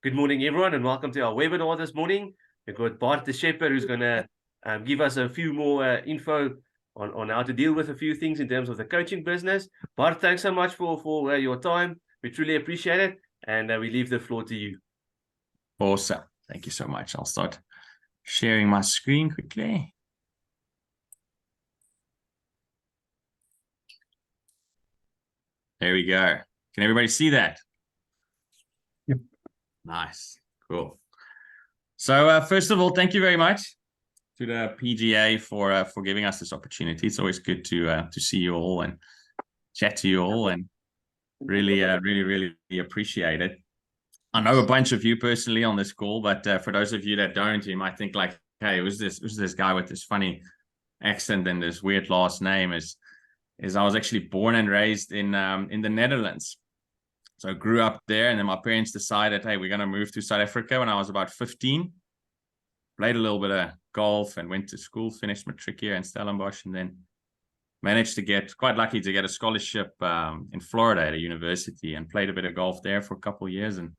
Good morning, everyone, and welcome to our webinar this morning. We've got Bart the Schepper, who's going to give us a few more info on how to deal with a few things in terms of the coaching business. Bart, thanks so much for your time. We truly appreciate it, and we leave the floor to you. Awesome. Thank you so much. I'll start sharing my screen quickly. There we go. Can everybody see that? Yep. Nice. Cool. So first of all, thank you very much to the PGA for giving us this opportunity. It's always good to see you all and chat to you all, and really appreciate it. I know a bunch of you personally on this call, but for those of you that don't, you might think like, hey, who's this guy with this funny accent and this weird last name? Is I was actually born and raised in the Netherlands. So I grew up there, and then my parents decided, hey, we're going to move to South Africa when I was about 15. Played a little bit of golf and went to school, finished matric here in Stellenbosch, and then managed to get, quite lucky to get a scholarship in Florida at a university, and played a bit of golf there for a couple of years, and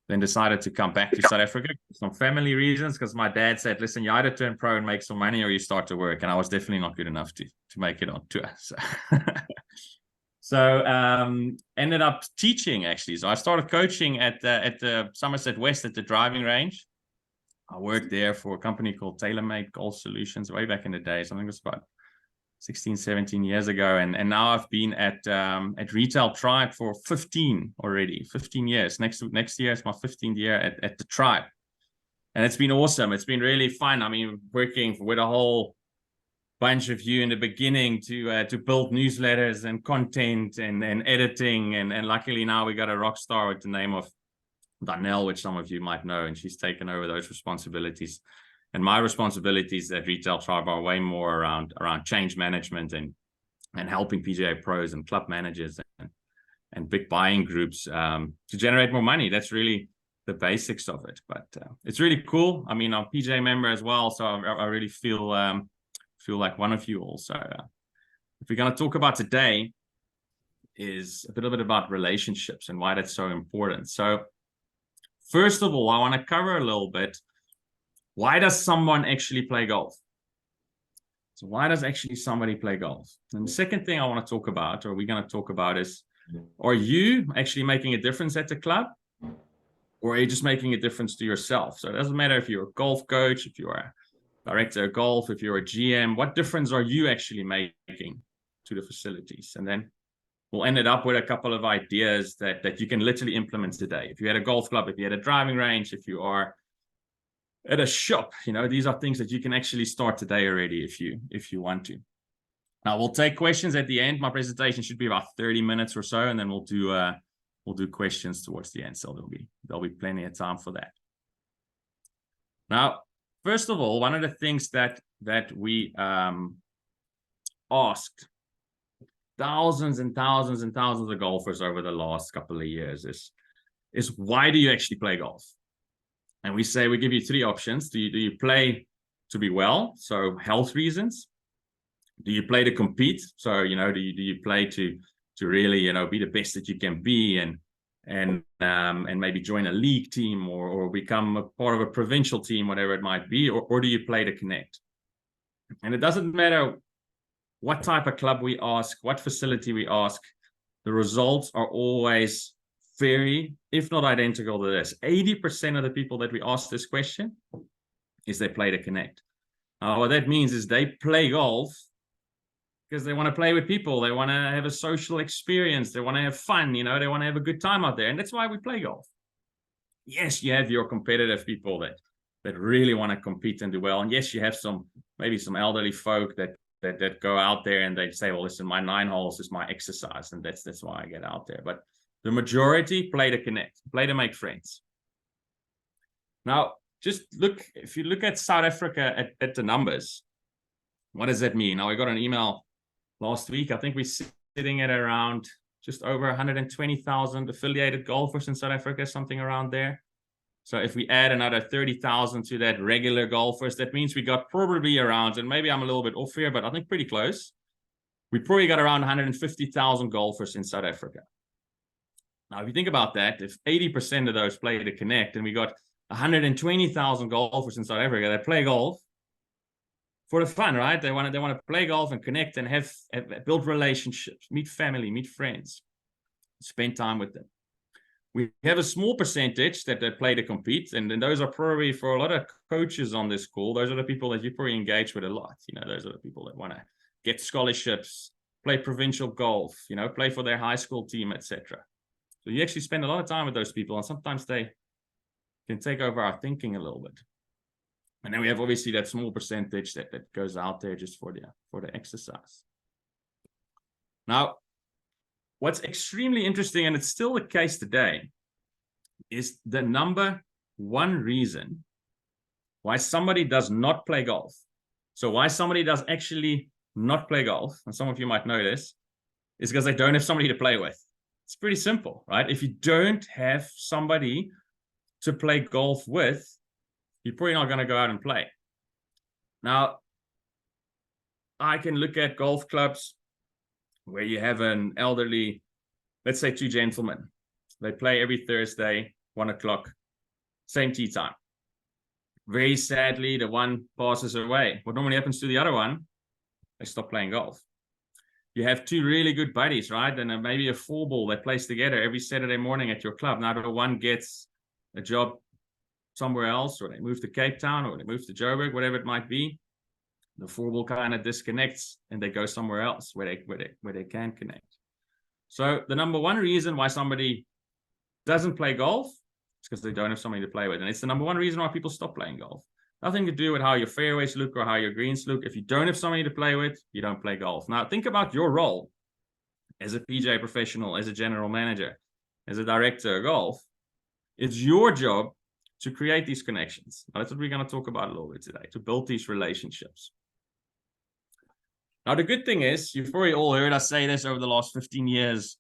then decided to come back to South Africa for some family reasons, because my dad said, listen, you either turn pro and make some money or you start to work. And I was definitely not good enough to make it on tour. So ended up teaching, actually. So I started coaching at the Somerset West at the driving range. I worked there for a company called TaylorMade Golf Solutions way back in the day. So I think it was about 16, 17 years ago. And now I've been at Retail Tribe for 15 years. Next year is my 15th year at the Tribe. And it's been awesome. It's been really fun. I mean, working with a whole bunch of you in the beginning to build newsletters and content and editing. And luckily now we got a rock star with the name of Darnell, which some of you might know, and she's taken over those responsibilities. And my responsibilities at Retail Tribe are way more around change management and helping PGA pros and club managers and big buying groups to generate more money. That's really the basics of it. But it's really cool. I mean, I'm a PGA member as well, so I really feel like one of you all. So if we're going to talk about today is a little bit about relationships and why that's so important. So first of all, I want to cover a little bit, why does someone actually play golf? So why does actually somebody play golf? And the second thing I want to talk about, or we're going to talk about, is, are you actually making a difference at the club? Or are you just making a difference to yourself? So it doesn't matter if you're a golf coach, if you're a director of golf, if you're a GM, what difference are you actually making to the facilities? And then we'll end it up with a couple of ideas that you can literally implement today. If you had a golf club, if you had a driving range, if you are at a shop, these are things that you can actually start today already if you want to. Now we'll take questions at the end. My presentation should be about 30 minutes or so, and then we'll do questions towards the end. So there'll be plenty of time for that. Now, first of all, one of the things that we asked thousands and thousands and thousands of golfers over the last couple of years is why do you actually play golf? And we give you three options. Do you play to be well? So health reasons. Do you play to compete? So, do you play to really, be the best that you can be and maybe join a league team or become a part of a provincial team, whatever it might be, or do you play to connect? And it doesn't matter what type of club we ask, what facility we ask, the results are always very, if not identical to this. 80% of the people that we ask this question is they play to connect. What that means is they play golf because they want to play with people. They want to have a social experience. They want to have fun. They want to have a good time out there. And that's why we play golf. Yes, you have your competitive people that really want to compete and do well. And yes, you have maybe some elderly folk that go out there and they say, well, listen, my 9 holes is my exercise. And that's why I get out there. But the majority play to connect, play to make friends. Now, if you look at South Africa at the numbers, what does that mean? Now, we got an email last week. I think we're sitting at around just over 120,000 affiliated golfers in South Africa, something around there. So if we add another 30,000 to that regular golfers, that means we got probably around, and maybe I'm a little bit off here, but I think pretty close. We probably got around 150,000 golfers in South Africa. Now, if you think about that, if 80% of those play to connect, and we got 120,000 golfers in South Africa that play golf for the fun, right? They want to play golf and connect and have build relationships, meet family, meet friends, spend time with them. We have a small percentage that play to compete, and those are probably, for a lot of coaches on this call, those are the people that you probably engage with a lot. Those are the people that want to get scholarships, play provincial golf, play for their high school team, etc. So you actually spend a lot of time with those people, and sometimes they can take over our thinking a little bit. And then we have obviously that small percentage that goes out there just for the exercise. Now, what's extremely interesting, and it's still the case today, is the number one reason why somebody does not play golf. So why somebody does actually not play golf, and some of you might know this, is because they don't have somebody to play with. It's pretty simple, right? If you don't have somebody to play golf with, you're probably not going to go out and play. Now, I can look at golf clubs where you have an elderly, let's say 2 gentlemen. They play every Thursday, 1 o'clock, same tee time. Very sadly, the one passes away. What normally happens to the other one? They stop playing golf. You have 2 really good buddies, right? And maybe a 4-ball that plays together every Saturday morning at your club. Now the one gets a job somewhere else, or they move to Cape Town, or they move to Joburg, whatever it might be. The 4-ball kind of disconnects and they go somewhere else where they can connect. So the number one reason why somebody doesn't play golf is because they don't have somebody to play with. And it's the number one reason why people stop playing golf. Nothing to do with how your fairways look or how your greens look. If you don't have somebody to play with, you don't play golf. Now think about your role as a PGA professional, as a general manager, as a director of golf. It's your job to create these connections. Now, that's what we're going to talk about a little bit today, to build these relationships. Now, the good thing is, you've probably all heard us say this over the last 15 years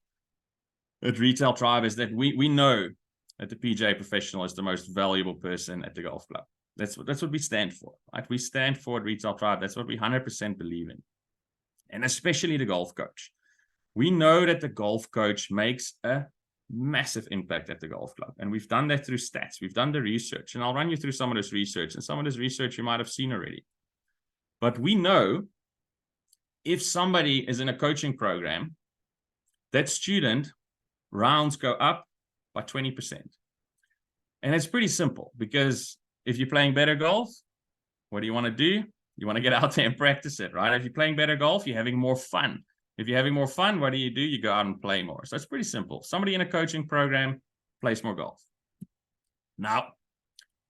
at Retail Tribe, is that we know that the PGA professional is the most valuable person at the golf club. That's what we stand for, right? We stand for at Retail Tribe. That's what we 100% believe in. And especially the golf coach. We know that the golf coach makes a massive impact at the golf club. And we've done that through stats. We've done the research. And I'll run you through some of this research. And some of this research you might have seen already. But we know if somebody is in a coaching program, that student rounds go up by 20%. And it's pretty simple, because if you're playing better golf, what do you want to do? You want to get out there and practice it, right? If you're playing better golf, you're having more fun. If you're having more fun, what do? You go out and play more. So it's pretty simple. Somebody in a coaching program plays more golf. Now,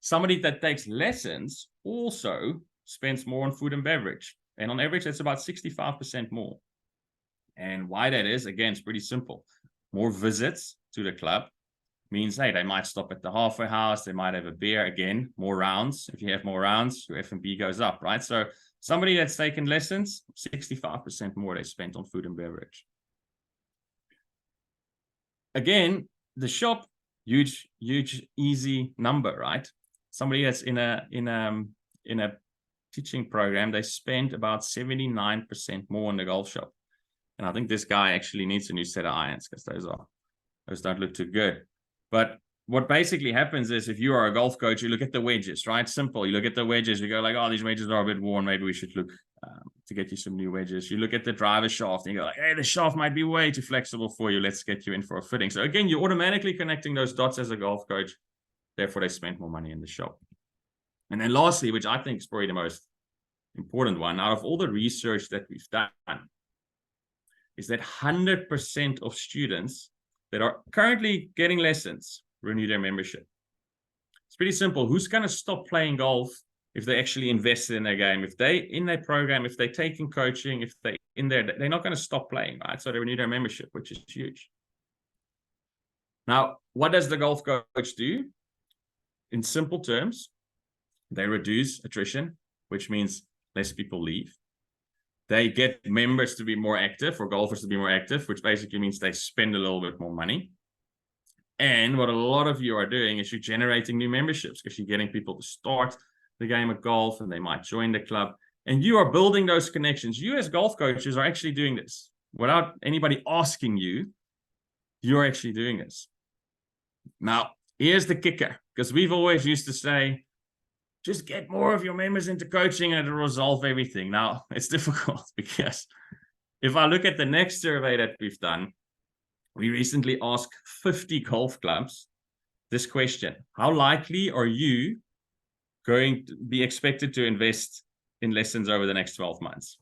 somebody that takes lessons also spends more on food and beverage. And on average, that's about 65% more. And why that is, again, it's pretty simple. More visits to the club means, hey, they might stop at the halfway house. They might have a beer. Again, more rounds. If you have more rounds, your F&B goes up, right? So somebody that's taken lessons, 65% more they spent on food and beverage. Again, the shop, huge, easy number, right? Somebody that's in a teaching program, they spend about 79% more on the golf shop. And I think this guy actually needs a new set of irons, because those don't look too good. But what basically happens is, if you are a golf coach, you look at the wedges, right? Simple. You look at the wedges, you go like, oh, these wedges are a bit worn. Maybe we should look to get you some new wedges. You look at the driver shaft and you go like, hey, the shaft might be way too flexible for you. Let's get you in for a fitting. So again, you're automatically connecting those dots as a golf coach. Therefore, they spend more money in the shop. And then lastly, which I think is probably the most important one, out of all the research that we've done, is that 100% of students that are currently getting lessons renew their membership. It's pretty simple. Who's going to stop playing golf if they actually invested in their game? If they in their program, if they're taking coaching, if they in there, they're not going to stop playing, right? So they renew their membership, which is huge. Now, what does the golf coach do? In simple terms, they reduce attrition, which means less people leave. They get members to be more active, or golfers to be more active, which basically means they spend a little bit more money. And what a lot of you are doing is you're generating new memberships, because you're getting people to start the game of golf and they might join the club. And you are building those connections. You as golf coaches are actually doing this without anybody asking you. You're actually doing this. Now, here's the kicker, because we've always used to say, just get more of your members into coaching and it'll resolve everything. Now, it's difficult because if I look at the next survey that we've done, we recently asked 50 golf clubs this question: how likely are you going to be expected to invest in lessons over the next 12 months?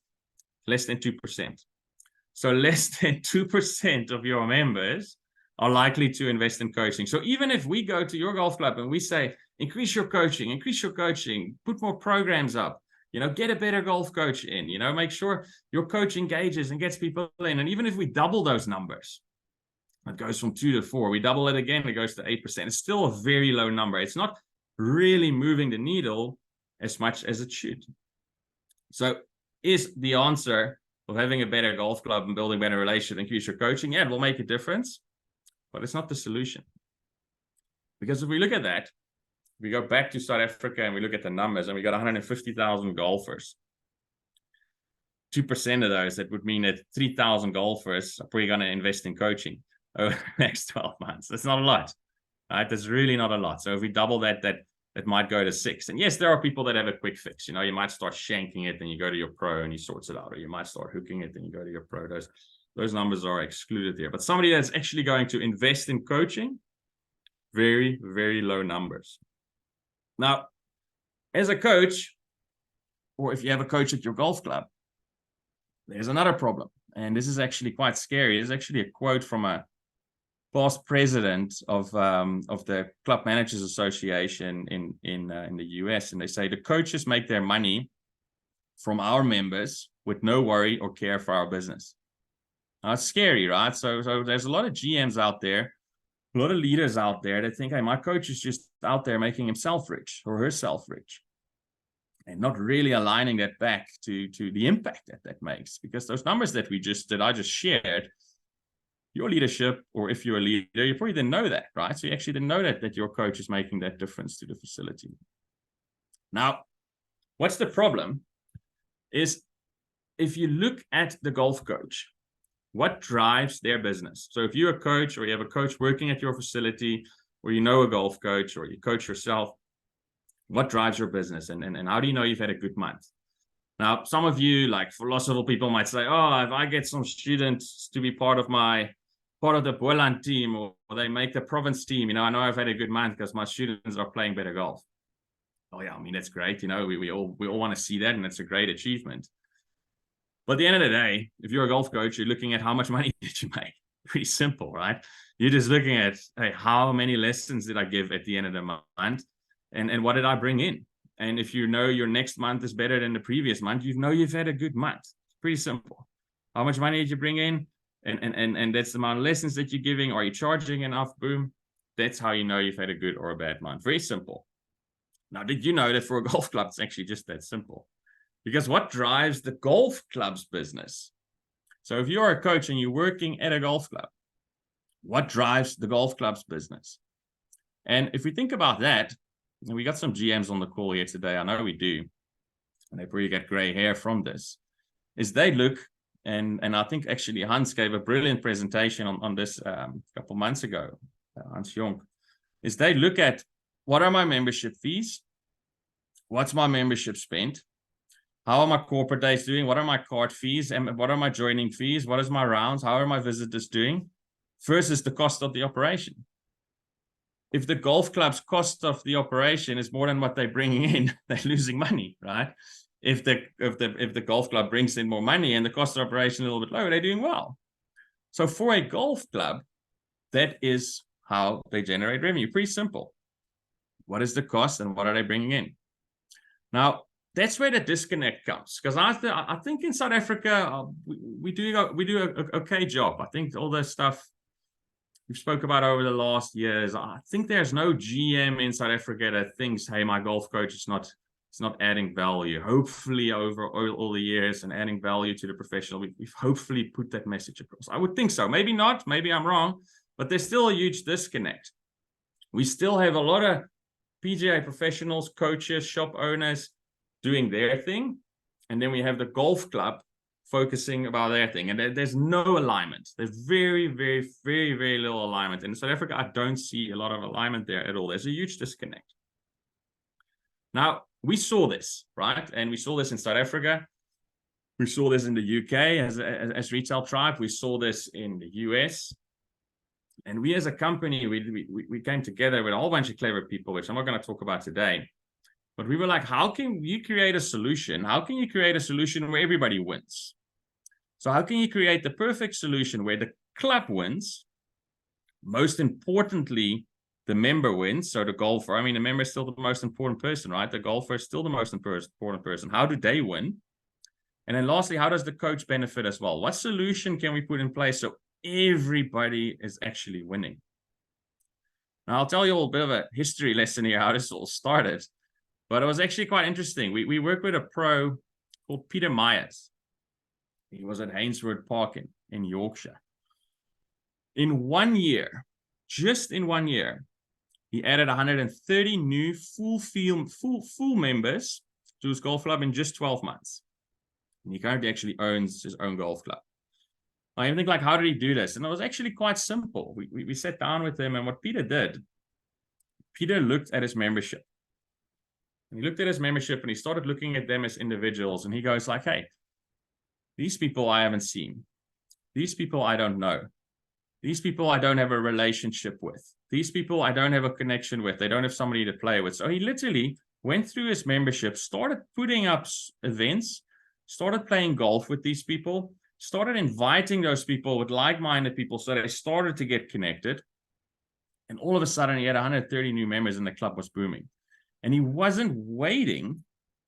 Less than 2%. So less than 2% of your members are likely to invest in coaching. So even if we go to your golf club and we say, increase your coaching, put more programs up, get a better golf coach in, make sure your coach engages and gets people in. And even if we double those numbers, it goes from 2 to 4, we double it again, it goes to 8%. It's still a very low number. It's not really moving the needle as much as it should. So is the answer of having a better golf club and building better relationships, increase your coaching? Yeah, it will make a difference, but it's not the solution. Because if we look at that, we go back to South Africa and we look at the numbers, and we got 150,000 golfers. 2% of those, that would mean that 3,000 golfers are probably going to invest in coaching over the next 12 months. That's not a lot, right? That's really not a lot. So if we double that, that might go to 6. And yes, there are people that have a quick fix. You might start shanking it and you go to your pro and he sorts it out, or you might start hooking it and you go to your pro. Those numbers are excluded there. But somebody that's actually going to invest in coaching, very, very low numbers. Now, as a coach, or if you have a coach at your golf club, there's another problem. And this is actually quite scary. It's actually a quote from a past president of the Club Managers Association in the US. And they say, the coaches make their money from our members with no worry or care for our business. Now, it's scary, right? So there's a lot of GMs out there, a lot of leaders out there that think, hey, my coach is just out there making himself rich or herself rich, and not really aligning that back to the impact that makes. Because those numbers that I just shared, your leadership, or if you're a leader, you probably didn't know that, right? So you actually didn't know that your coach is making that difference to the facility. Now, what's the problem is, if you look at the golf coach, what drives their business? So if you're a coach, or you have a coach working at your facility, or a golf coach, or you coach yourself, what drives your business? And how do you know you've had a good month? Now, some of you, like philosophical people, might say, oh, if I get some students to be part of the Boland team, or they make the province team, I know I've had a good month because my students are playing better golf. Oh yeah, I mean, that's great. We all want to see that, and it's a great achievement. But at the end of the day, if you're a golf coach, you're looking at how much money did you make. Pretty simple, right? You're just looking at, hey, how many lessons did I give at the end of the month? And what did I bring in? And if you know your next month is better than the previous month, you've had a good month. It's pretty simple. How much money did you bring in? And that's the amount of lessons that you're giving. Are you charging enough? Boom. That's how you know you've had a good or a bad month. Very simple. Now, did you know that for a golf club, it's actually just that simple? Because what drives the golf club's business? So if you're a coach and you're working at a golf club, what drives the golf club's business? And if we think about that, and we got some GMs on the call here today, I know we do, and they probably get gray hair from this, is they look, and I think actually Hans gave a brilliant presentation on this a couple months ago, Hans Jonk, is they look at, what are my membership fees? What's my membership spent? How are my corporate days doing? What are my card fees? And what are my joining fees? What is my rounds? How are my visitors doing? Versus the cost of the operation. If the golf club's cost of the operation is more than what they're bringing in, they're losing money, right? If the golf club brings in more money and the cost of operation a little bit lower, they're doing well. So for a golf club, that is how they generate revenue. Pretty simple. What is the cost and what are they bringing in? Now, that's where the disconnect comes, because I think in South Africa we do an okay job. I think all the stuff we've spoke about over the last years, I think there's no GM in South Africa that thinks, hey, my golf coach is not adding value. Hopefully over all the years and adding value to the professional, we've hopefully put that message across. I would think so. Maybe not, maybe I'm wrong, but there's still a huge disconnect. We still have a lot of PGA professionals, coaches, shop owners doing their thing. And then we have the golf club focusing about their thing. And there's no alignment. There's very, very, very, very little alignment. In South Africa, I don't see a lot of alignment there at all. There's a huge disconnect. Now, we saw this, right? And we saw this in South Africa. We saw this in the UK as Retail Tribe. We saw this in the US. And we as a company, we came together with a whole bunch of clever people, which I'm not going to talk about today. But we were like, how can you create a solution? How can you create a solution where everybody wins? So how can you create the perfect solution where the club wins? Most importantly, the member wins. So the golfer, I mean, the member is still the most important person, right? The golfer is still the most important person. How do they win? And then lastly, how does the coach benefit as well? What solution can we put in place so everybody is actually winning? Now, I'll tell you a little bit of a history lesson here, how this all started. But it was actually quite interesting. We worked with a pro called Peter Myers. He was at Hainsworth Park in Yorkshire. In 1 year, just in 1 year, he added 130 new full members to his golf club in just 12 months. And he currently actually owns his own golf club. I even think, like, how did he do this? And it was actually quite simple. We sat down with him, and what Peter did, Peter looked at his membership. And he looked at his membership, and he started looking at them as individuals. And he goes like, hey, these people I haven't seen. These people I don't know. These people I don't have a relationship with. These people I don't have a connection with. They don't have somebody to play with. So he literally went through his membership, started putting up events, started playing golf with these people, started inviting those people with like-minded people, so they started to get connected. And all of a sudden, he had 130 new members, and the club was booming. And he wasn't waiting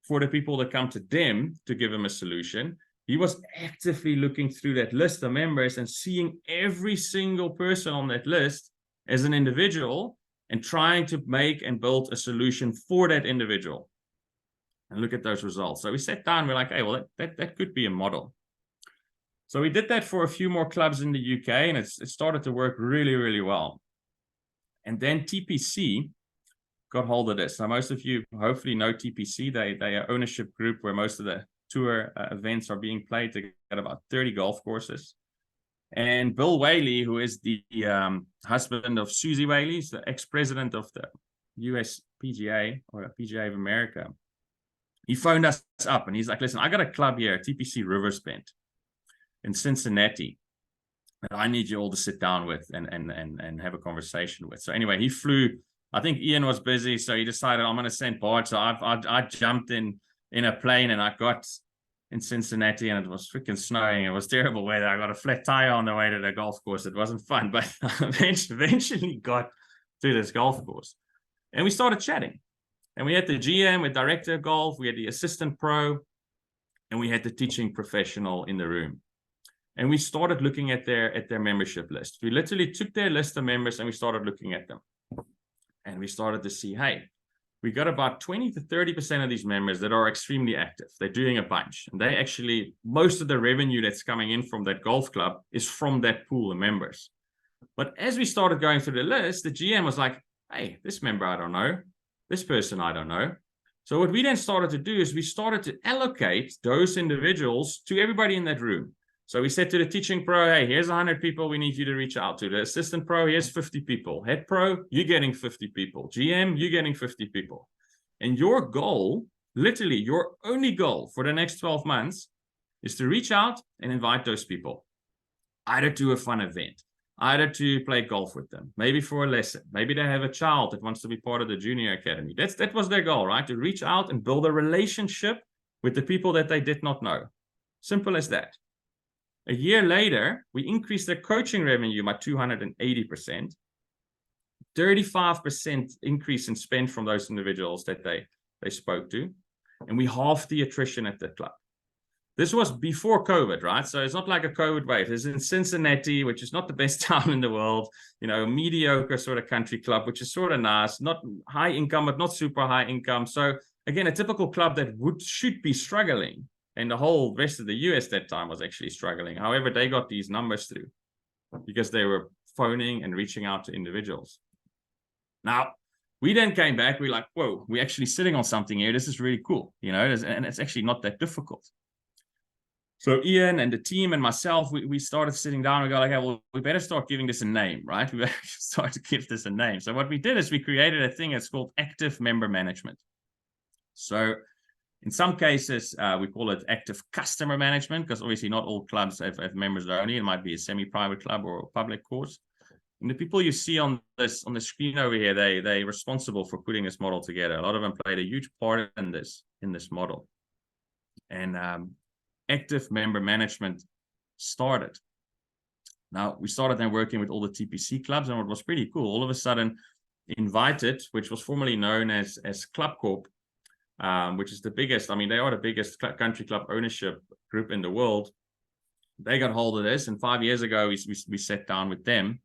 for the people to come to them to give him a solution. He was actively looking through that list of members and seeing every single person on that list as an individual and trying to make and build a solution for that individual. And look at those results. So we sat down, we're like, hey, well, that could be a model. So we did that for a few more clubs in the UK, and it started to work really, really well. And then TPC got hold of this. Now, most of you hopefully know TPC. They are an ownership group where most of the tour events are being played. They got about 30 golf courses. And Bill Whaley, who is the husband of Susie Whaley, he's the ex-president of the US PGA, or PGA of America. He phoned us up, and he's like, listen, I got a club here, TPC Riversbend in Cincinnati, that I need you all to sit down with and have a conversation with. So anyway, he flew. I think Ian was busy, so he decided, I'm going to send Bart. So I jumped in a plane, and I got in Cincinnati, and it was freaking snowing. It was terrible weather. I got a flat tire on the way to the golf course. It wasn't fun, but eventually got to this golf course, and we started chatting. And we had the GM, with director of golf, we had the assistant pro, and we had the teaching professional in the room. And we started looking at their membership list. We literally took their list of members and we started looking at them. And we started to see, hey, we got about 20 to 30% of these members that are extremely active. They're doing a bunch. And they actually, most of the revenue that's coming in from that golf club is from that pool of members. But as we started going through the list, the GM was like, hey, this member I don't know. This person I don't know. So what we then started to do is we started to allocate those individuals to everybody in that room. So we said to the teaching pro, hey, here's 100 people we need you to reach out to. The assistant pro, here's 50 people. Head pro, you're getting 50 people. GM, you're getting 50 people. And your goal, literally your only goal for the next 12 months is to reach out and invite those people. Either to a fun event, either to play golf with them, maybe for a lesson. Maybe they have a child that wants to be part of the junior academy. That was their goal, right? To reach out and build a relationship with the people that they did not know. Simple as that. A year later, we increased their coaching revenue by 280%, 35% increase in spend from those individuals that they spoke to, and we halved the attrition at the club. This was before COVID, right? So it's not like a COVID wave. It's in Cincinnati, which is not the best town in the world, you know, mediocre sort of country club, which is sort of nice, not high income, but not super high income. So again, a typical club that should be struggling. And the whole rest of the US that time was actually struggling. However, they got these numbers through because they were phoning and reaching out to individuals. Now, we then came back. We're like, whoa, we're actually sitting on something here. This is really cool, you know, and it's actually not that difficult. So Ian and the team and myself, we started sitting down and go like, hey, well, we better start giving this a name, right? We better start to give this a name. So what we did is we created a thing that's called active member management. So in some cases, we call it active customer management, because obviously not all clubs have members only. It might be a semi-private club or a public course. And the people you see on the screen over here, they're responsible for putting this model together. A lot of them played a huge part in this model. And active member management started. Now, we started then working with all the TPC clubs, and what was pretty cool, all of a sudden, Invited, which was formerly known as Club Corp, which is the biggest, I mean, they are the biggest country club ownership group in the world. They got hold of this, and 5 years ago, we sat down with them,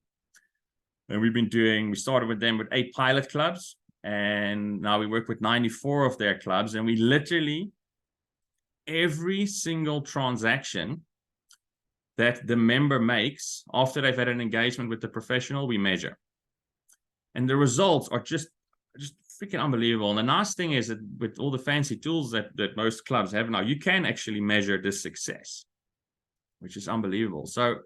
and we started with them with 8 pilot clubs, and now we work with 94 of their clubs, and we literally, every single transaction that the member makes after they've had an engagement with the professional, we measure. And the results are just freaking unbelievable. And the nice thing is that with all the fancy tools that most clubs have now, you can actually measure this success, which is unbelievable. So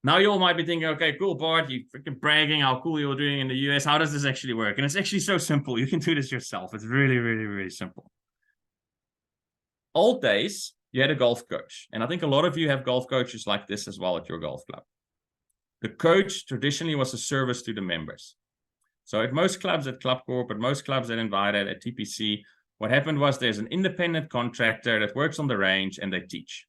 now you all might be thinking, okay, cool, Bart, you freaking bragging how cool you're doing in the US. How does this actually work? And it's actually so simple. You can do this yourself. It's really, really, really simple. Old days, you had a golf coach. And I think a lot of you have golf coaches like this as well at your golf club. The coach traditionally was a service to the members. So at most clubs at Club Corp, at most clubs at Invited, at TPC, what happened was there's an independent contractor that works on the range and they teach.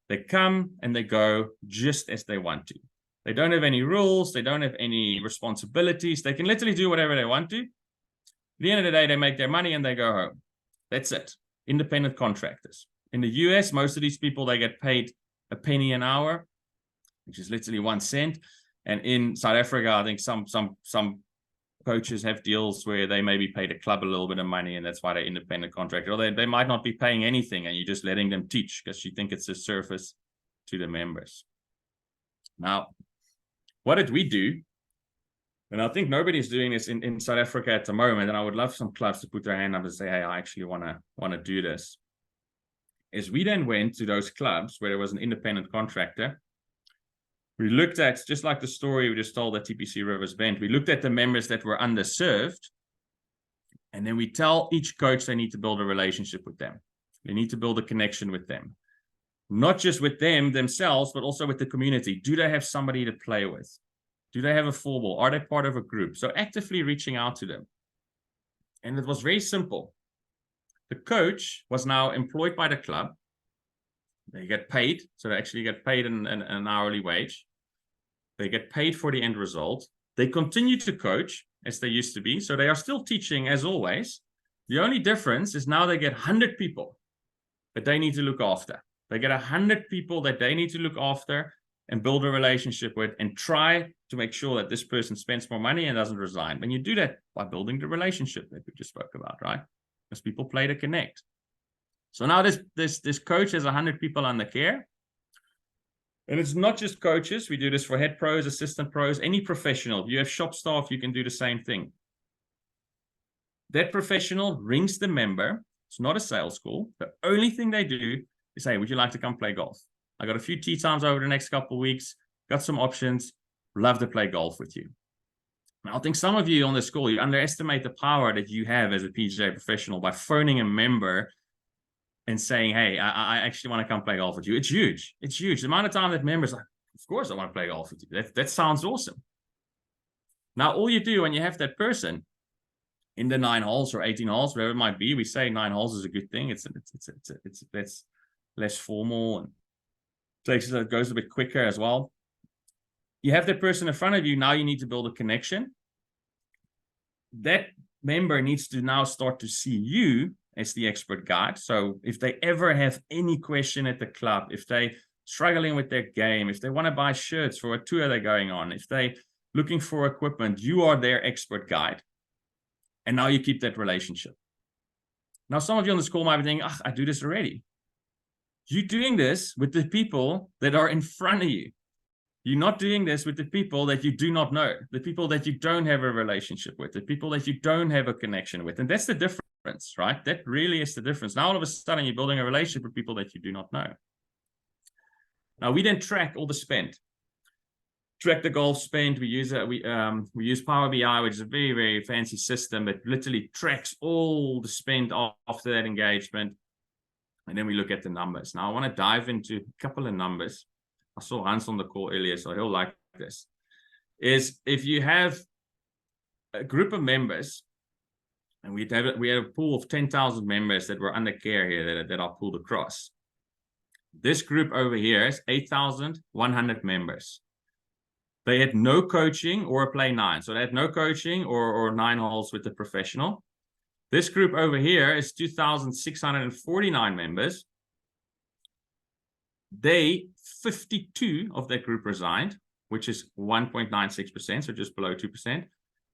They come and they go just as they want to. They don't have any rules. They don't have any responsibilities. They can literally do whatever they want to. At the end of the day, they make their money and they go home. That's it. Independent contractors. In the US, most of these people, they get paid a penny an hour, which is literally 1 cent. And in South Africa, I think some coaches have deals where they maybe pay the club a little bit of money, and that's why they're independent contractor. Or they might not be paying anything, and you're just letting them teach because you think it's a service to the members. Now, what did we do? And I think nobody's doing this in South Africa at the moment, and I would love some clubs to put their hand up and say, hey, I actually want to do this. Is we then went to those clubs where there was an independent contractor. We looked at, just like the story we just told at TPC Rivers Bend, we looked at the members that were underserved, and then we tell each coach they need to build a relationship with them. They need to build a connection with them. Not just with them themselves, but also with the community. Do they have somebody to play with? Do they have a full ball? Are they part of a group? So actively reaching out to them. And it was very simple. The coach was now employed by the club. They get paid. So they actually get paid an hourly wage. They get paid for the end result. They continue to coach as they used to be. So they are still teaching as always. The only difference is now they get 100 people that they need to look after. They get 100 people that they need to look after and build a relationship with, and try to make sure that this person spends more money and doesn't resign. When you do that by building the relationship that we just spoke about, right? Because people play to connect. So now this coach has 100 people under care. And it's not just coaches. We do this for head pros, assistant pros, any professional. You have shop staff, you can do the same thing. That professional rings the member. It's not a sales call. The only thing they do is say, would you like to come play golf? I got a few tee times over the next couple of weeks, got some options, love to play golf with you. Now, I think some of you on this call, you underestimate the power that you have as a PGA professional by phoning a member and saying, hey, I actually want to come play golf with you. It's huge. It's huge. The amount of time that members are like, of course I want to play golf with you. That sounds awesome. Now, all you do when you have that person in the 9 holes or 18 holes, whatever it might be, we say 9 holes is a good thing. It's less formal and it goes a bit quicker as well. You have that person in front of you. Now you need to build a connection. That member needs to now start to see you as the expert guide. So if they ever have any question at the club, if they're struggling with their game, if they want to buy shirts for a tour they're going on, if they're looking for equipment, you are their expert guide. And now you keep that relationship. Now, some of you on this call might be thinking, I do this already. You're doing this with the people that are in front of you. You're not doing this with the people that you do not know, the people that you don't have a relationship with, the people that you don't have a connection with. And that's the difference, right? That really is the difference. Now, all of a sudden, you're building a relationship with people that you do not know. Now we then track all the spend. Track the golf spend. We use we use Power BI, which is a very, very fancy system that literally tracks all the spend after that engagement. And then we look at the numbers. Now I want to dive into a couple of numbers. I saw Hans on the call earlier, so he'll like this. Is if you have a group of members, and we had a pool of 10,000 members that were under care here that are pulled across. This group over here is 8,100 members. They had no coaching or a play 9. So they had no coaching or 9 holes with the professional. This group over here is 2,649 members. 52 of that group resigned, which is 1.96%, so just below 2%.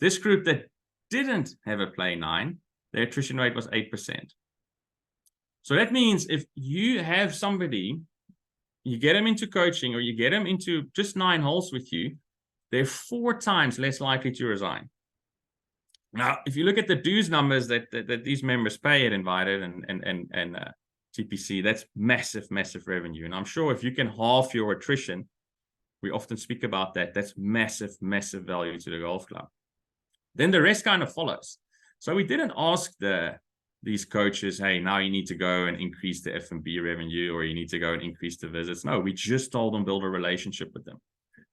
This group that didn't have a play 9, their attrition rate was 8%. So that means if you have somebody, you get them into coaching or you get them into just 9 holes with you, they're 4 times less likely to resign. Now, if you look at the dues numbers that these members pay at Invited and TPC, that's massive, massive revenue. And I'm sure if you can halve your attrition, we often speak about that, that's massive, massive value to the golf club. Then the rest kind of follows. So we didn't ask these coaches, hey, now you need to go and increase the F&B revenue or you need to go and increase the visits. No, we just told them build a relationship with them.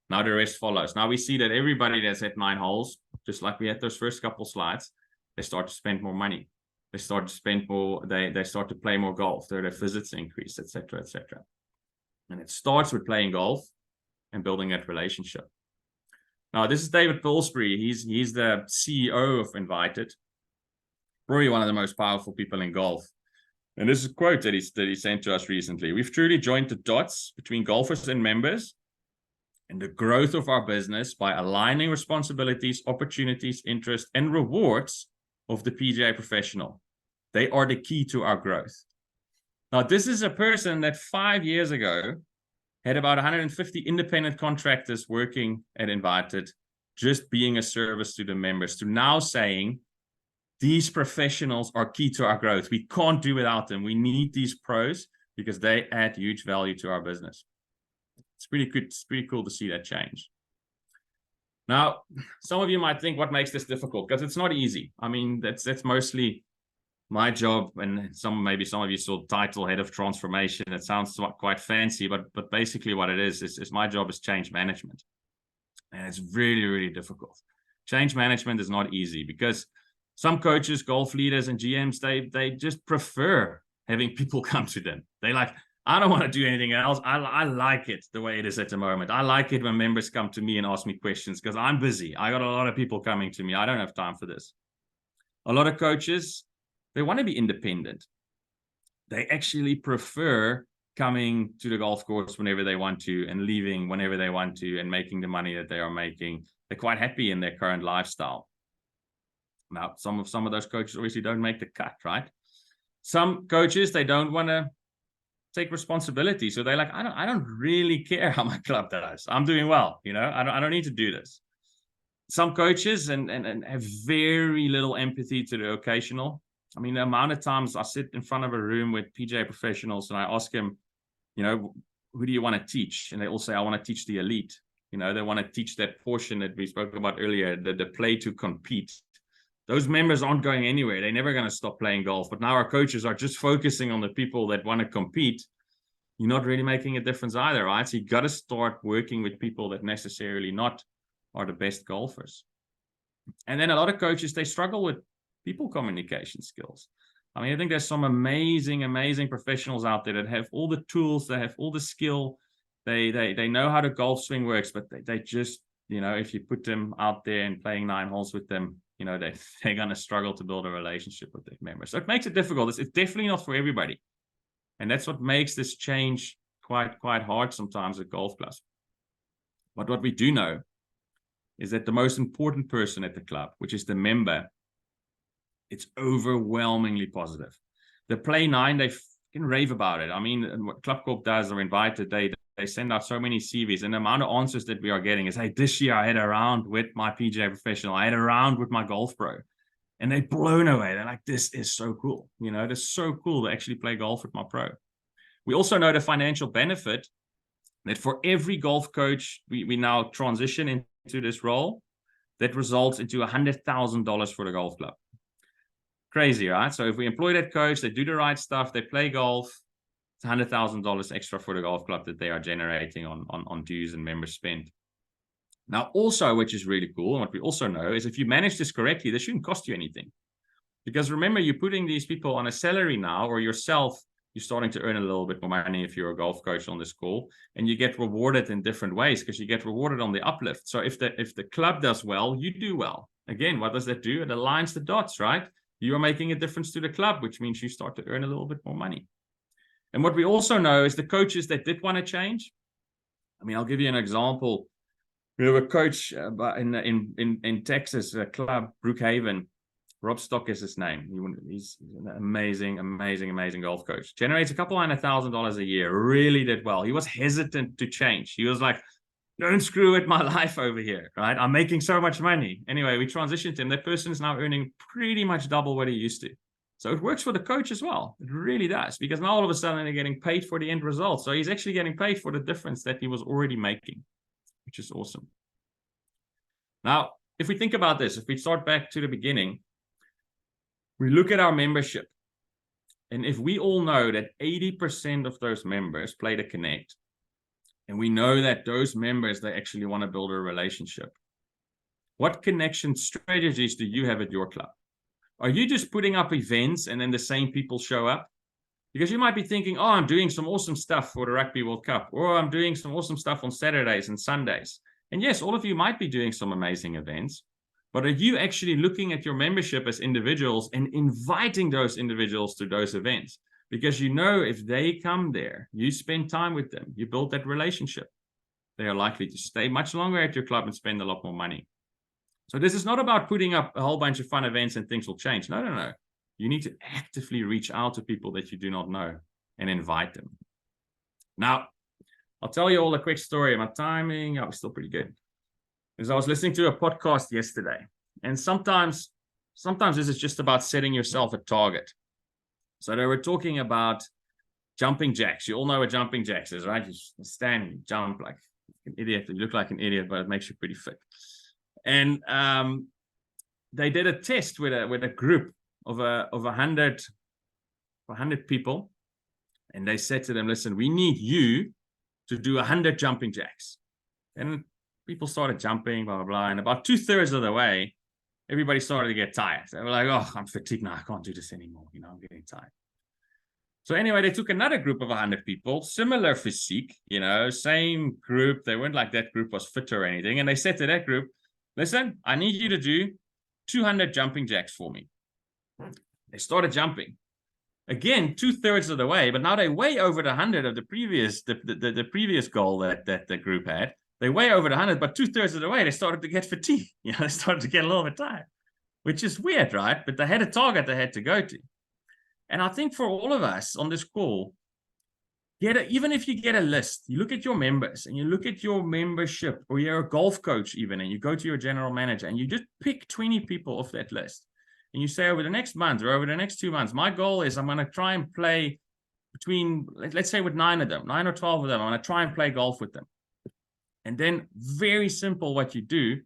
Now the rest follows. Now we see that everybody that's at 9 holes, just like we had those first couple slides, they start to spend more money. They start to spend more, they start to play more golf. Their visits increase, etc., etc. And it starts with playing golf and building that relationship. Now, this is David Pillsbury. He's the CEO of Invited. Probably one of the most powerful people in golf. And this is a quote that he sent to us recently. We've truly joined the dots between golfers and members and the growth of our business by aligning responsibilities, opportunities, interests, and rewards of the PGA Professional. They are the key to our growth. Now, this is a person that 5 years ago had about 150 independent contractors working at Invited, just being a service to the members, to now saying, these professionals are key to our growth. We can't do without them. We need these pros because they add huge value to our business. It's pretty good. It's pretty cool to see that change. Now, some of you might think, what makes this difficult? Because it's not easy. I mean, that's mostly my job, and maybe some of you saw title head of transformation. It sounds quite fancy, but basically what it is my job is change management. And it's really, really difficult. Change management is not easy because some coaches, golf leaders, and GMs, they just prefer having people come to them. They like, I don't want to do anything else. I like it the way it is at the moment. I like it when members come to me and ask me questions because I'm busy. I got a lot of people coming to me. I don't have time for this. A lot of coaches, they want to be independent. They actually prefer coming to the golf course whenever they want to and leaving whenever they want to and making the money that they are making. They're quite happy in their current lifestyle. Now, some of those coaches obviously don't make the cut, right? Some coaches, they don't want to take responsibility. So they're like, I don't really care how my club does. I'm doing well, you know, I don't need to do this. Some coaches and have very little empathy to the occasional. I mean, the amount of times I sit in front of a room with PGA professionals and I ask them, you know, who do you want to teach? And they all say, I want to teach the elite. You know, they want to teach that portion that we spoke about earlier, the play to compete. Those members aren't going anywhere. They're never going to stop playing golf. But now our coaches are just focusing on the people that want to compete. You're not really making a difference either, right? So you got to start working with people that necessarily not are the best golfers. And then a lot of coaches, they struggle with people communication skills. I mean, I think there's some amazing, amazing professionals out there that have all the tools, they have all the skill, they know how the golf swing works, but they just, you know, if you put them out there and playing 9 holes with them, you know, they're going to struggle to build a relationship with their members. So it makes it difficult. It's definitely not for everybody. And that's what makes this change quite hard sometimes at golf clubs. But what we do know is that the most important person at the club, which is the member, it's overwhelmingly positive. The play 9, they can rave about it. I mean, what Club Corp does, they're invited, they send out so many CVs, and the amount of answers that we are getting is, hey, this year I had a round with my PGA Professional, I had a round with my golf pro, and they're blown away. They're like, this is so cool. You know, it's so cool to actually play golf with my pro. We also know the financial benefit that for every golf coach we now transition into this role, that results into $100,000 for the golf club. Crazy, right? So if we employ that coach, they do the right stuff, they play golf, it's $100,000 extra for the golf club that they are generating on dues and member spend. Now, also, which is really cool, and what we also know is if you manage this correctly, this shouldn't cost you anything. Because remember, you're putting these people on a salary now, or yourself, you're starting to earn a little bit more money if you're a golf coach on the school, and you get rewarded in different ways because you get rewarded on the uplift. So if the club does well, you do well. Again, what does that do? It aligns the dots, right? You are making a difference to the club, which means you start to earn a little bit more money. And what we also know is the coaches that did want to change. I mean, I'll give you an example. We have a coach in Texas, a club, Brookhaven. Rob Stock is his name. He's an amazing golf coach. Generates a couple $100,000 a year. Really did well. He was hesitant to change. He was like, don't screw with my life over here, right? I'm making so much money. Anyway, we transitioned him. That person is now earning pretty much double what he used to. So it works for the coach as well. It really does. Because now all of a sudden they're getting paid for the end result. So he's actually getting paid for the difference that he was already making, which is awesome. Now, if we think about this, if we start back to the beginning, we look at our membership. And if we all know that 80% of those members play to connect, and we know that those members, they actually want to build a relationship, what connection strategies do you have at your club? Are you just putting up events and then the same people show up? Because you might be thinking, oh, I'm doing some awesome stuff for the Rugby World Cup, or I'm doing some awesome stuff on Saturdays and Sundays. And yes, all of you might be doing some amazing events, but are you actually looking at your membership as individuals and inviting those individuals to those events? Because you know if they come there, you spend time with them, you build that relationship, they are likely to stay much longer at your club and spend a lot more money. So this is not about putting up a whole bunch of fun events and things will change. No. You need to actively reach out to people that you do not know and invite them. Now, I'll tell you all a quick story. My timing, I was still pretty good. Because I was listening to a podcast yesterday. And sometimes this is just about setting yourself a target. So they were talking about jumping jacks. You all know what jumping jacks is, right? You stand and you jump like an idiot. You look like an idiot, but it makes you pretty fit. And they did a test with a group of 100 people. And they said to them, listen, we need you to do 100 jumping jacks. And people started jumping, blah, blah, blah. And about 2/3 of the way, everybody started to get tired. They were like, oh, I'm fatigued now. I can't do this anymore. I'm getting tired. So anyway, they took another group of 100 people, similar physique, same group. They weren't like that group was fit or anything. And they said to that group, listen, I need you to do 200 jumping jacks for me. They started jumping. Again, 2/3 of the way, but now they way over the 100 of the previous goal that the group had. They way over the 100, but 2/3 of the way, they started to get fatigued. They started to get a little bit tired, which is weird, right? But they had a target they had to go to. And I think for all of us on this call, even if you get a list, you look at your members and you look at your membership, or you're a golf coach even, and you go to your general manager and you just pick 20 people off that list. And you say over the next month or over the next 2 months, my goal is I'm going to try and play between, let's say with 9 of them, 9 or 12 of them, I'm going to try and play golf with them. And then very simple, what you do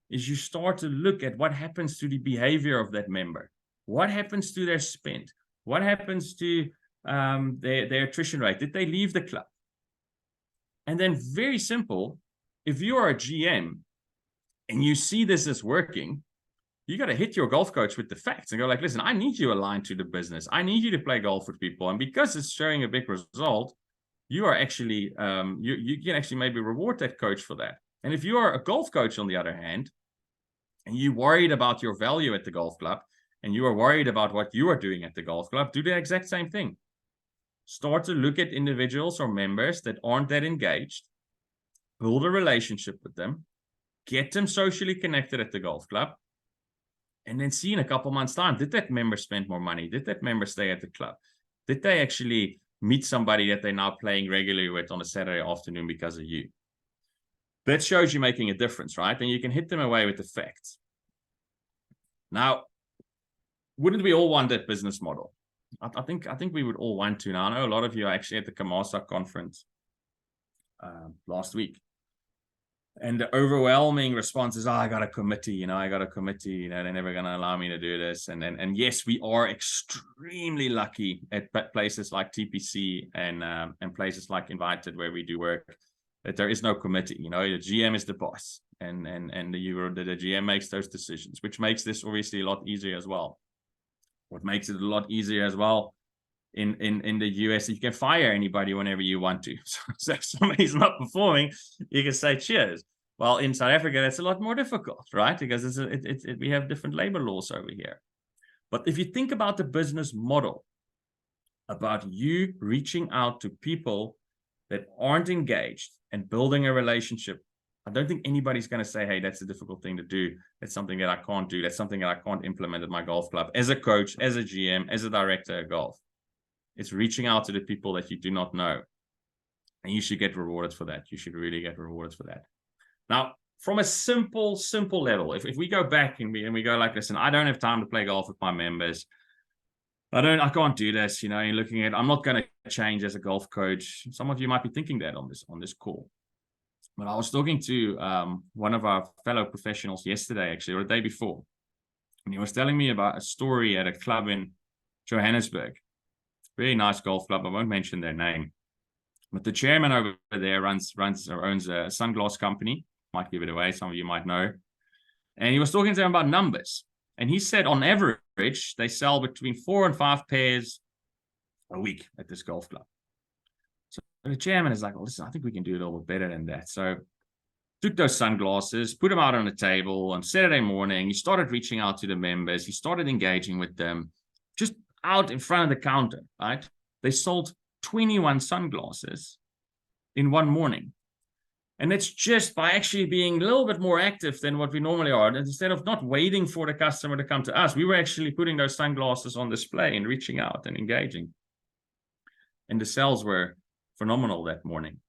is you start to look at what happens to the behavior of that member. What happens to their spend? What happens to their attrition rate? Did they leave the club? And then very simple, if you are a GM and you see this is working, you got to hit your golf coach with the facts and go like, listen, I need you aligned to the business. I need you to play golf with people. And because it's showing a big result, you are actually, you can actually maybe reward that coach for that. And if you are a golf coach, on the other hand, and you're worried about your value at the golf club, and you are worried about what you are doing at the golf club, do the exact same thing. Start to look at individuals or members that aren't that engaged, build a relationship with them, get them socially connected at the golf club, and then see in a couple months' time, did that member spend more money? Did that member stay at the club? Did they actually meet somebody that they're now playing regularly with on a Saturday afternoon because of you? That shows you making a difference, right? And you can hit them away with the facts. Now, wouldn't we all want that business model? I think we would all want to. Now, I know a lot of you are actually at the Kamasa conference. last week. And the overwhelming response is, I got a committee, I got a committee, they're never going to allow me to do this. And yes, we are extremely lucky at places like TPC and places like Invited where we do work, that there is no committee. The GM is the boss, and the GM makes those decisions, which makes this obviously a lot easier as well. What makes it a lot easier as well in the US, you can fire anybody whenever you want to. So if somebody's not performing, you can say cheers. Well, in South Africa, that's a lot more difficult, right? Because we have different labor laws over here. But if you think about the business model, about you reaching out to people that aren't engaged and building a relationship, I don't think anybody's going to say, hey, that's a difficult thing to do. That's something that I can't do. That's something that I can't implement at my golf club as a coach, as a GM, as a director of golf. It's reaching out to the people that you do not know. And you should get rewarded for that. You should really get rewarded for that. Now, from a simple level, if we go back and we go like, listen, I don't have time to play golf with my members. I can't do this. You're looking at, I'm not going to change as a golf coach. Some of you might be thinking that on this call. But I was talking to one of our fellow professionals yesterday, actually, or the day before. And he was telling me about a story at a club in Johannesburg. Very nice golf club. I won't mention their name. But the chairman over there owns a sunglass company. Might give it away. Some of you might know. And he was talking to them about numbers. And he said on average, they sell between 4 and 5 pairs a week at this golf club. So the chairman is like, well, listen, I think we can do it a little bit better than that. So took those sunglasses, put them out on the table on Saturday morning. He started reaching out to the members. He started engaging with them just out in front of the counter, right? They sold 21 sunglasses in one morning. And it's just by actually being a little bit more active than what we normally are. And instead of not waiting for the customer to come to us, we were actually putting those sunglasses on display and reaching out and engaging. And the sales were phenomenal that morning.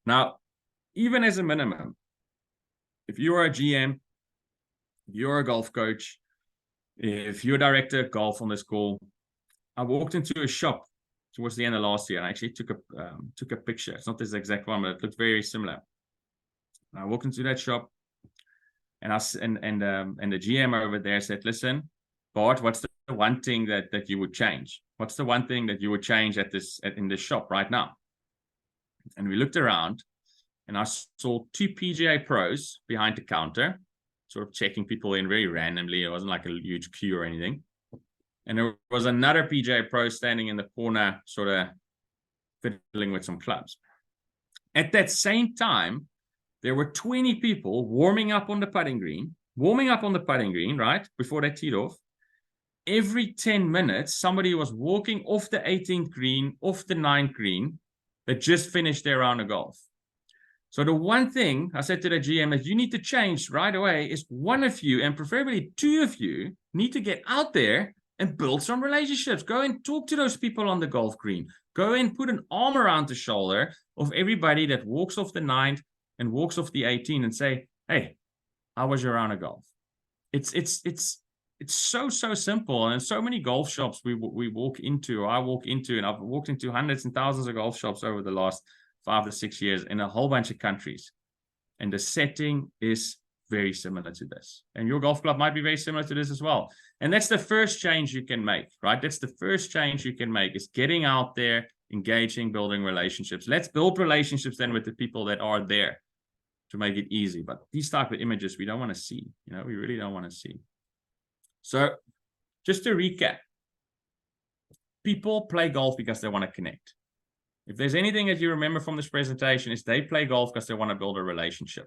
Now, even as a minimum, if you are a GM, if you're a golf coach, if you're a director of golf on this call, I walked into a shop towards the end of last year. I actually took a picture. It's not this exact one, but it looked very similar. And I walked into that shop, and the GM over there said, "Listen, Bart, what's the one thing that you would change? What's the one thing that you would change in this shop right now?" And we looked around, and I saw 2 PGA pros behind the counter, sort of checking people in very randomly. It wasn't like a huge queue or anything. And there was another PGA pro standing in the corner, sort of fiddling with some clubs. At that same time, there were 20 people warming up on the putting green, right, before they teed off. Every 10 minutes, somebody was walking off the 18th green, off the 9th green, that just finished their round of golf. So the one thing I said to the GM that you need to change right away is one of you, and preferably 2 of you, need to get out there and build some relationships. Go and talk to those people on the golf green. Go and put an arm around the shoulder of everybody that walks off the 9th and walks off the 18th and say, hey, how was your round of golf? It's so simple. And so many golf shops we walk into, or I walk into, and I've walked into hundreds and thousands of golf shops over the last 5 to 6 years in a whole bunch of countries. And the setting is very similar to this. And your golf club might be very similar to this as well. And that's the first change you can make, right? That's the first change you can make, is getting out there, engaging, building relationships. Let's build relationships then with the people that are there to make it easy. But these type of images we don't want to see, we really don't want to see. So just to recap, people play golf because they want to connect. If there's anything that you remember from this presentation, is they play golf because they want to build a relationship.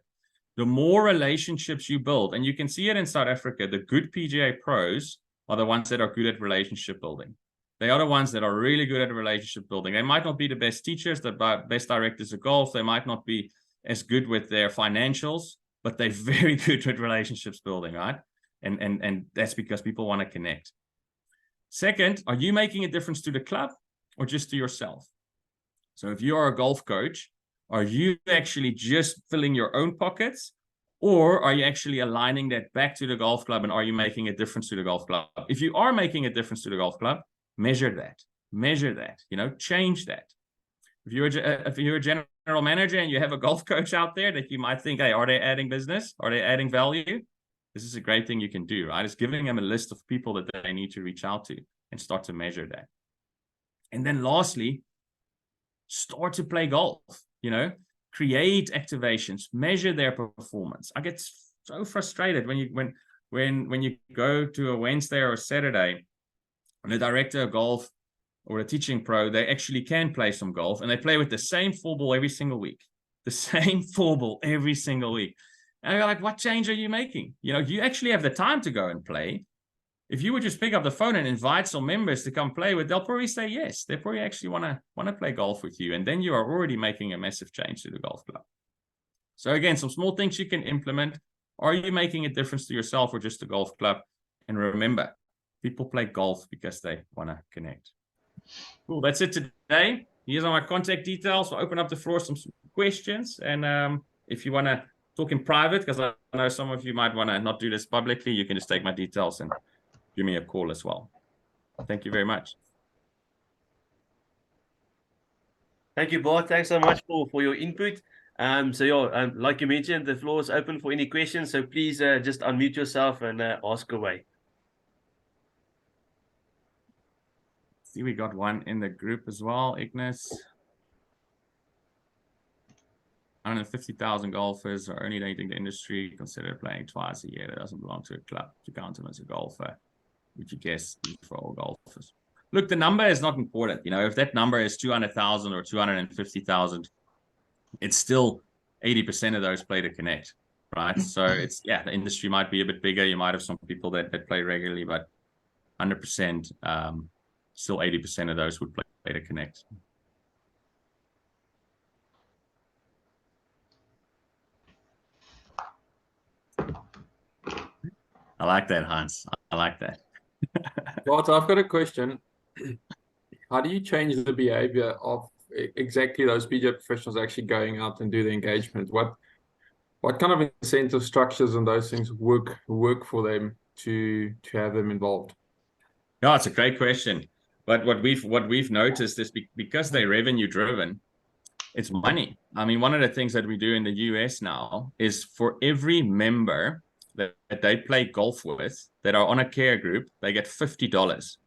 The more relationships you build, and you can see it in South Africa, the good PGA pros are the ones that are good at relationship building. They are the ones that are really good at relationship building. They might not be the best teachers, the best directors of golf. They might not be as good with their financials, but they're very good with relationships building, right? And that's because people want to connect. Second, are you making a difference to the club or just to yourself? So if you are a golf coach, are you actually just filling your own pockets, or are you actually aligning that back to the golf club, and are you making a difference to the golf club? If you are making a difference to the golf club, measure that, change that. If you're a general general manager and you have a golf coach out there that you might think, hey, are they adding business? Are they adding value? This is a great thing you can do, right? It's giving them a list of people that they need to reach out to and start to measure that. And then lastly, start to play golf, create activations, measure their performance. I get so frustrated when you go to a Wednesday or a Saturday and the director of golf or a teaching pro, they actually can play some golf and they play with the same 4-ball every single week. The same 4-ball every single week. And you're like, what change are you making? You actually have the time to go and play. If you would just pick up the phone and invite some members to come play with, they'll probably say yes. They probably actually want to play golf with you. And then you are already making a massive change to the golf club. So again, some small things you can implement. Are you making a difference to yourself or just the golf club? And remember, people play golf because they want to connect. Cool, that's it today. Here's all my contact details. We'll open up the floor some questions. And if you want to talk in private, because I know some of you might want to not do this publicly, you can just take my details and give me a call as well. Thank you very much. Thank you, Bart. Thanks so much for your input. Like you mentioned, the floor is open for any questions. So please just unmute yourself and ask away. See, we got one in the group as well, Ignis. 150,000 golfers are only dating the industry. Consider playing twice a year. That doesn't belong to a club to count them as a golfer. Would you guess for all golfers? Look, the number is not important. If that number is 200,000 or 250,000, it's still 80% of those play to connect, right? So the industry might be a bit bigger. You might have some people that play regularly, but 100%, still 80% of those would play to connect. I like that, Hans. I like that. Bart, I've got a question. How do you change the behavior of exactly those PGA professionals actually going out and do the engagement? What kind of incentive structures and those things work for them to have them involved? No, it's a great question. But what we've noticed is because they're revenue driven, it's money. I mean, one of the things that we do in the US now is for every member that they play golf with that are on a care group, they get $50.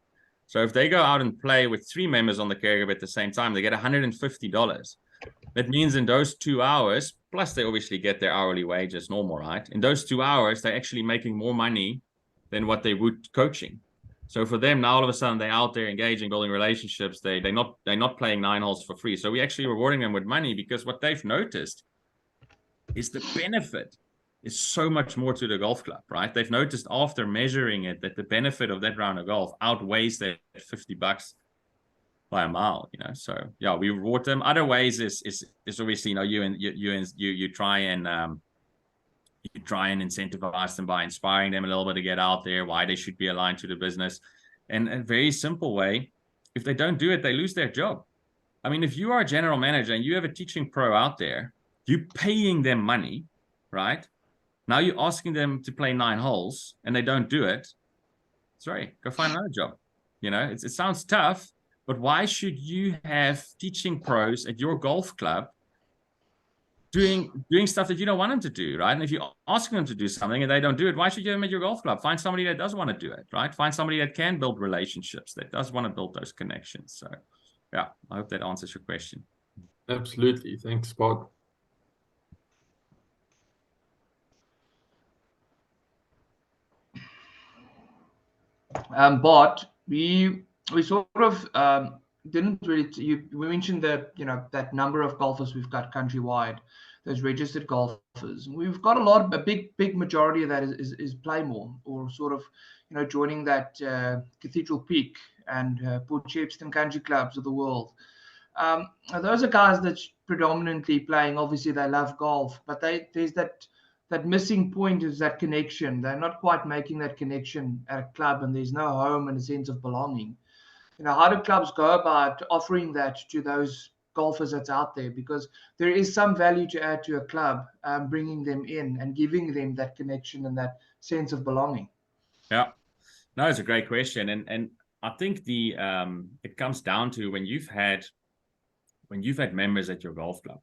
So if they go out and play with 3 members on the care group at the same time, they get $150. That means in those 2 hours, plus they obviously get their hourly wage as normal, right? In those 2 hours, they're actually making more money than what they would coaching. So for them, now all of a sudden they're out there engaging, building relationships. They're not playing 9 holes for free. So we actually rewarding them with money because what they've noticed is the benefit is so much more to the golf club, right? They've noticed after measuring it that the benefit of that round of golf outweighs that $50 by a mile, So yeah, we reward them. Other ways is obviously you try and incentivize them by inspiring them a little bit to get out there, why they should be aligned to the business. And a very simple way, if they don't do it, they lose their job. I mean, if you are a general manager and you have a teaching pro out there, you're paying them money, right? Now you're asking them to play 9 holes and they don't do it. Sorry, go find another job. It sounds tough, but why should you have teaching pros at your golf club doing stuff that you don't want them to do, right? And if you're asking them to do something and they don't do it, why should you have them at your golf club? Find somebody that does want to do it, right? Find somebody that can build relationships, that does want to build those connections. So yeah, I hope that answers your question. Absolutely. Thanks, Bart. Bart, we sort of didn't really. We mentioned that that number of golfers we've got countrywide, those registered golfers. We've got a big majority of that is Playmore or sort of joining that Cathedral Peak and Port Shepstone country clubs of the world. Those are guys that's predominantly playing. Obviously, they love golf, but there's that missing point is that connection. They're not quite making that connection at a club, and there's no home and a sense of belonging. How do clubs go about offering that to those golfers that's out there? Because there is some value to add to a club, bringing them in and giving them that connection and that sense of belonging. Yeah, no, it's a great question, and I think it comes down to when you've had members at your golf club,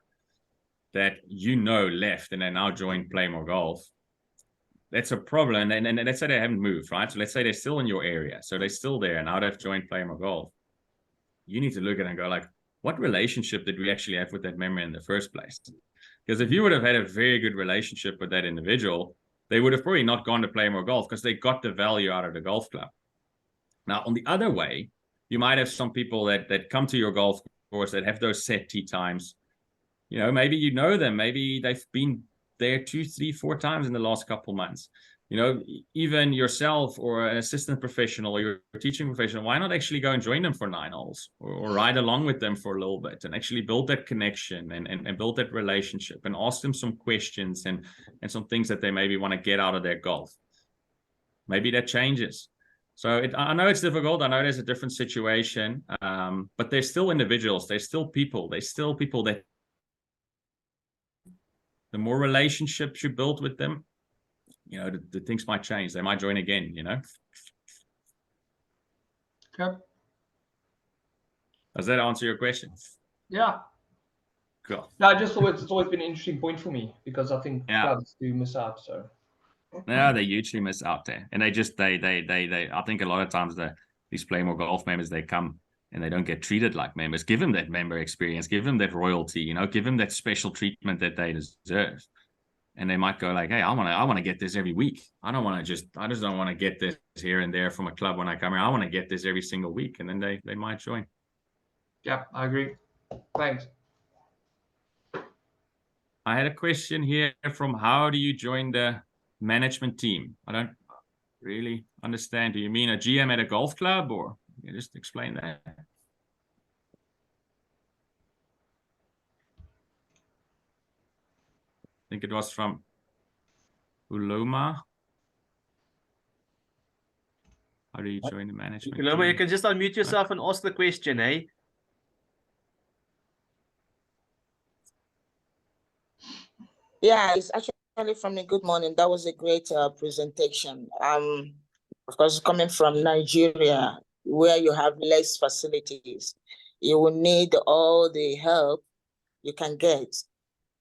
that left and they now joined Play More Golf, that's a problem. And let's say they haven't moved, right? So let's say they're still in your area. So they're still there and now they've joined Play More Golf. You need to look at it and go like, what relationship did we actually have with that member in the first place? Because if you would have had a very good relationship with that individual, they would have probably not gone to Play More Golf because they got the value out of the golf club. Now, on the other way, you might have some people that come to your golf course that have those set tee times. You know, maybe you know them. Maybe they've been there 2, 3, 4 times in the last couple months. You know, even yourself or an assistant professional or your teaching professional, why not actually go and join them for 9 holes or ride along with them for a little bit and actually build that connection and build that relationship and ask them some questions and some things that they maybe want to get out of their golf. Maybe that changes. So I know it's difficult. I know there's a different situation, but they're still individuals. They're still people. They're still people that the more relationships you build with them, you know, the things might change. They might join again, you know. Okay. Does that answer your question? Yeah. Cool. No, I just thought it's always been an interesting point for me because I think clubs do miss out. So. No, they usually miss out there, and they I think a lot of times these Play More Golf members, they come and they don't get treated like members. Give them that member experience, give them that royalty, you know, give them that special treatment that they deserve. And they might go like, hey, I want to get this every week. I just don't want to get this here and there from a club when I come here. I want to get this every single week. And then they might join. Yeah, I agree. Thanks. I had a question here from how do you join the management team? I don't really understand. Do you mean a GM at a golf club, or can you just explain that? I think it was from Uloma. How do you join the management Uloma, team? you can just unmute yourself and ask the question, eh? Yeah, it's actually from a good morning. That was a great presentation. Of course, coming from Nigeria, where you have less facilities, you will need all the help you can get.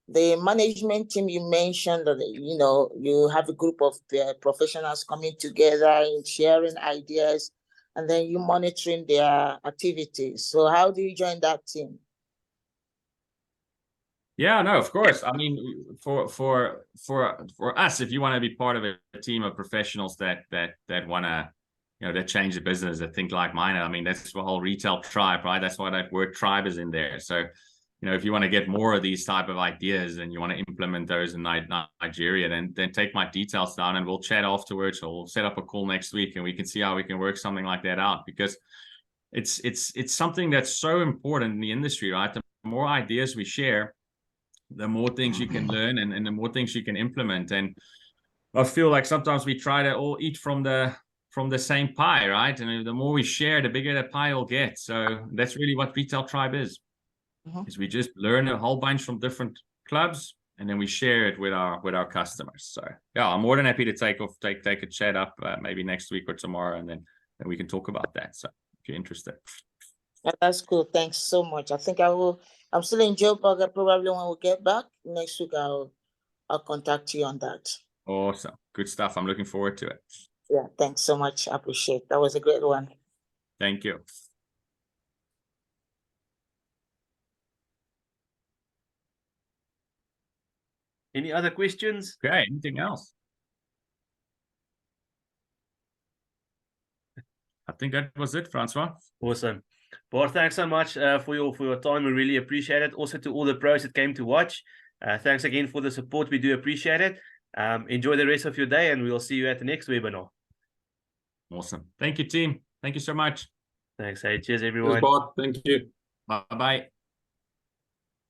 The management team you mentioned that, you know, you have a group of professionals coming together and sharing ideas, and then you monitoring their activities. So how do you join that team? Yeah, no, of course. I mean, for us, if you want to be part of a team of professionals that want to, you know, that change the business, that think like mine. I mean, that's the whole retail tribe, right? That's why that word tribe is in there. So, you know, if you want to get more of these type of ideas and you want to implement those in Nigeria, then take my details down and we'll chat afterwards, or we'll set up a call next week and we can see how we can work something like that out, because it's something that's so important in the industry, right? The more ideas we share, the more things you can learn and the more things you can implement. And I feel like sometimes we try to all eat from the same pie, right? And the more we share, the bigger the pie will get. So that's really what Retail Tribe is. Is we just learn a whole bunch from different clubs and then we share it with our customers. So yeah, I'm more than happy to take a chat up maybe next week or tomorrow, and then we can talk about that. So if you're interested. That's cool. Thanks so much. I think I'm still in Joburg. Probably when we get back next week, I'll contact you on that. Awesome. Good stuff. I'm looking forward to it. Yeah, thanks so much. I appreciate it. That was a great one. Thank you. Any other questions? Okay, anything else? I think that was it, Francois. Awesome. Bart, thanks so much for your time. We really appreciate it. Also to all the pros that came to watch. Thanks again for the support. We do appreciate it. Enjoy the rest of your day, and we'll see you at the next webinar. Awesome. Thank you, team. Thank you so much. Thanks. Hey, cheers, everyone. Bart. Thank you. Bye-bye.